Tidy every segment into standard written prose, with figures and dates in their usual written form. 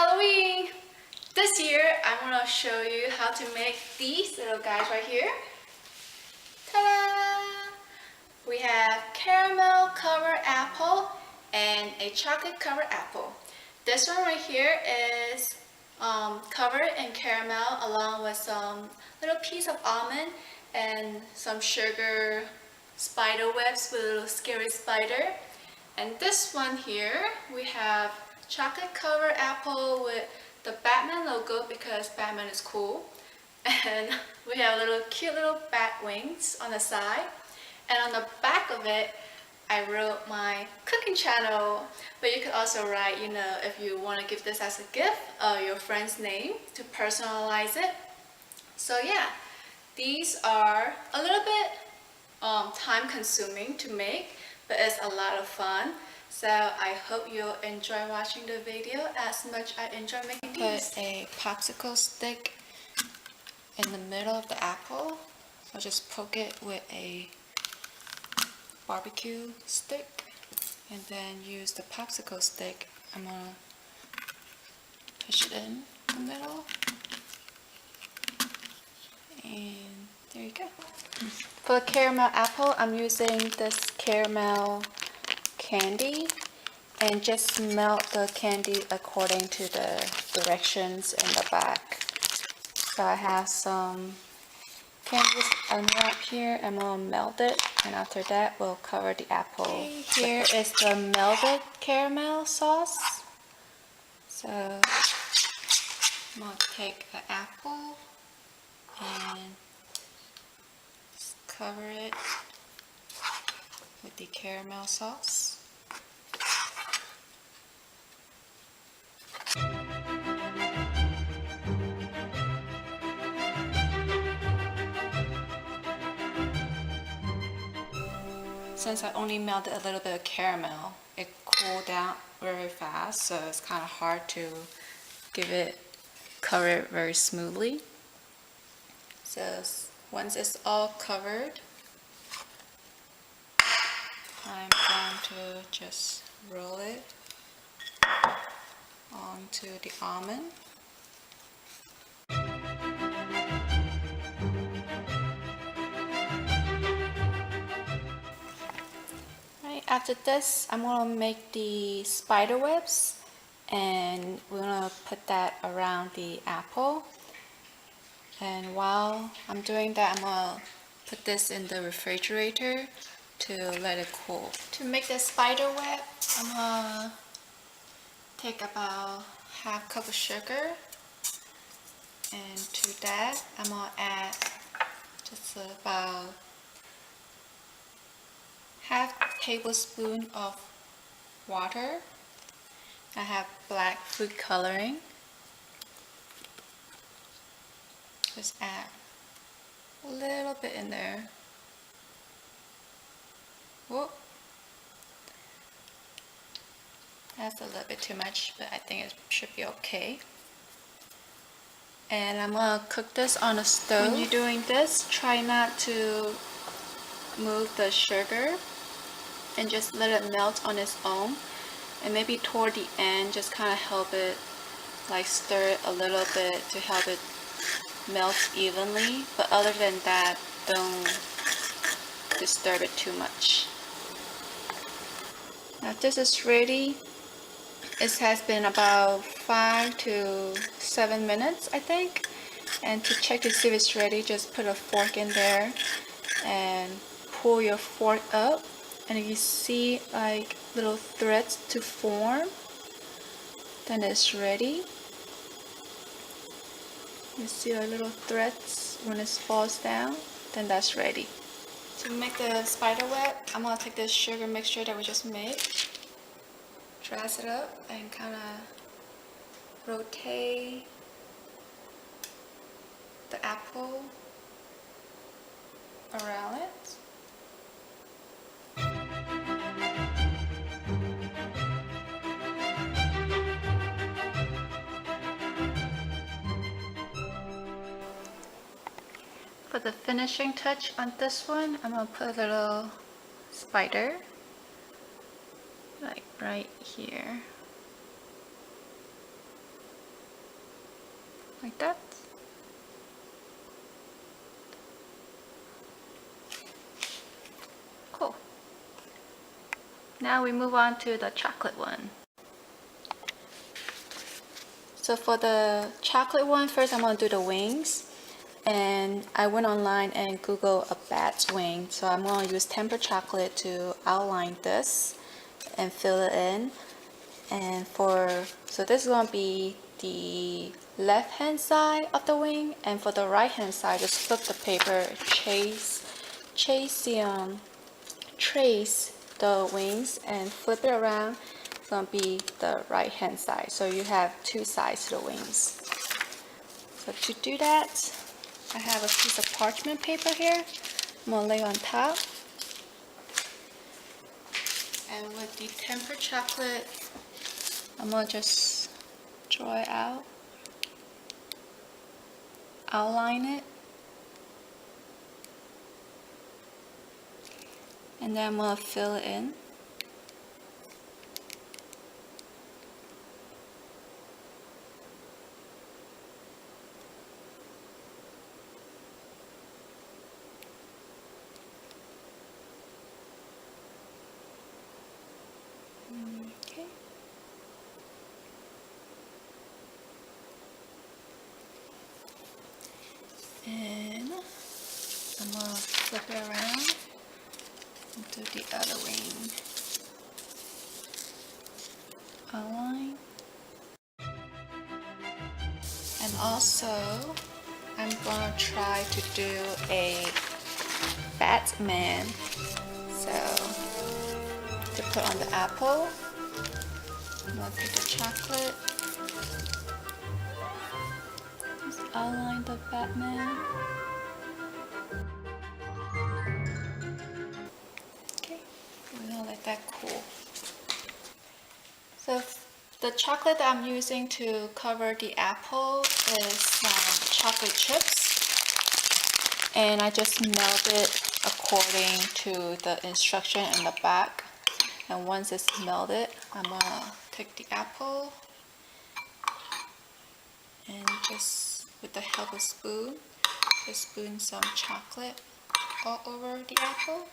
Halloween! This year I'm going to show you how to make these little guys right here. Ta-da! We have caramel covered apple and a chocolate covered apple. This one right here is covered in caramel along with some little piece of almond and some sugar spider webs with a little scary spider. And this one here we have chocolate covered apple with the Batman logo because Batman is cool. And we have little cute little bat wings on the side. And on the back of it, I wrote my cooking channel. But you could also write, if you want to give this as a gift, your friend's name to personalize it. So yeah, these are a little bit time consuming to make, but it's a lot of fun. So I hope you'll enjoy watching the video as much as I enjoy making these. Put a popsicle stick in the middle of the apple. So just poke it with a barbecue stick and then use the popsicle stick. I'm gonna push it in the middle. And there you go. For the caramel apple, I'm using this caramel candy and just melt the candy according to the directions in the back. So I have some candies unwrapped here. I'm gonna melt it, and after that we'll cover the apple. Here is the melted caramel sauce. So I'm gonna take an apple and cover it with the caramel sauce. Since I only melted a little bit of caramel, it cooled down very fast, so it's kind of hard to cover it very smoothly. So once it's all covered, I'm going to just roll it onto the almond. Right, after this, I'm going to make the spider webs, and we're going to put that around the apple. And while I'm doing that, I'm going to put this in the refrigerator to let it cool. To make the spider web, I'm going to take about half cup of sugar, and to that I'm going to add just about half tablespoon of water. I have black food coloring. Just add a little bit in there. Whoop. That's a little bit too much, but I think it should be okay. And I'm gonna cook this on a stove. When you're doing this, try not to move the sugar and just let it melt on its own. And maybe toward the end, just kind of help it, like stir it a little bit to help it melt evenly. But other than that, don't disturb it too much. Now this is ready. It has been about 5 to 7 minutes, I think. And to check to see if it's ready, just put a fork in there and pull your fork up. And if you see like little threads to form, then it's ready. You see our little threads when it falls down, then that's ready. To make the spider web, I'm gonna take this sugar mixture that we just made, dress it up, and kind of rotate the apple around it. For the finishing touch on this one, I'm gonna put a little spider, like right here. like that. Cool. Now we move on to the chocolate one. So for the chocolate one, first I'm going to do the wings. And I went online and Googled a bat's wing. So I'm going to use tempered chocolate to outline this and fill it in. And so this is going to be the left hand side of the wing, and for the right hand side, just flip the paper, trace the wings and flip it around. It's going to be the right hand side. So you have two sides to the wings. So to do that, I have a piece of parchment paper here. I'm going to lay on top. And with the tempered chocolate, I'm going to just draw it out, outline it, and then I'm going to fill it in. Okay. And I'm going to flip it around and do the other wing. Outline. And also, I'm going to try to do a Batman. So, to put on the apple, I'm going to take the chocolate, just outline the Batman. Okay, we're going to let that cool. So the chocolate that I'm using to cover the apple is some chocolate chips. And I just melt it according to the instruction in the back. And once it's melted, I'm gonna take the apple and just with the help of a spoon, just spoon some chocolate all over the apple.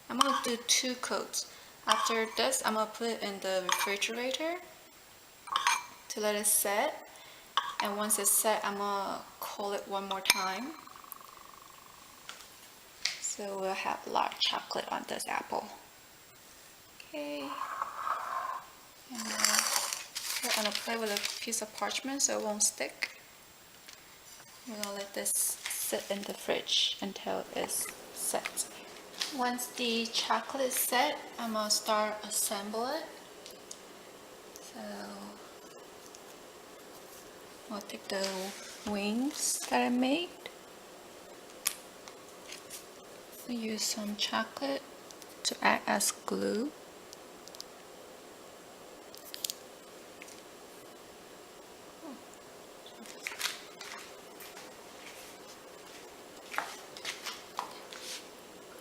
I'm gonna do 2 coats. After this, I'm gonna put it in the refrigerator to let it set. And once it's set, I'm gonna cool it one more time. So we'll have a lot of chocolate on this apple. Okay. And put it on a plate with a piece of parchment so it won't stick. We're gonna let this sit in the fridge until it's set. Once the chocolate is set, I'm gonna start assemble it. So I'll take the wings that I made. I'll use some chocolate to act as glue.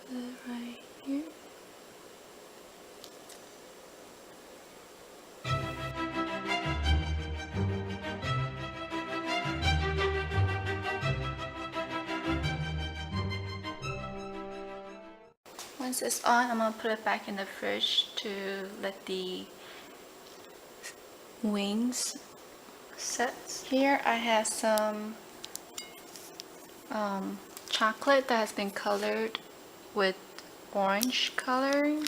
Put it right here. Once it's on, I'm going to put it back in the fridge to let the wings set. Here I have some chocolate that has been colored with orange coloring,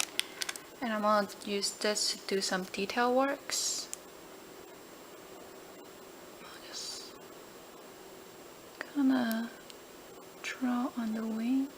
and I'm going to use this to do some detail works. I'll just kind of draw on the wing.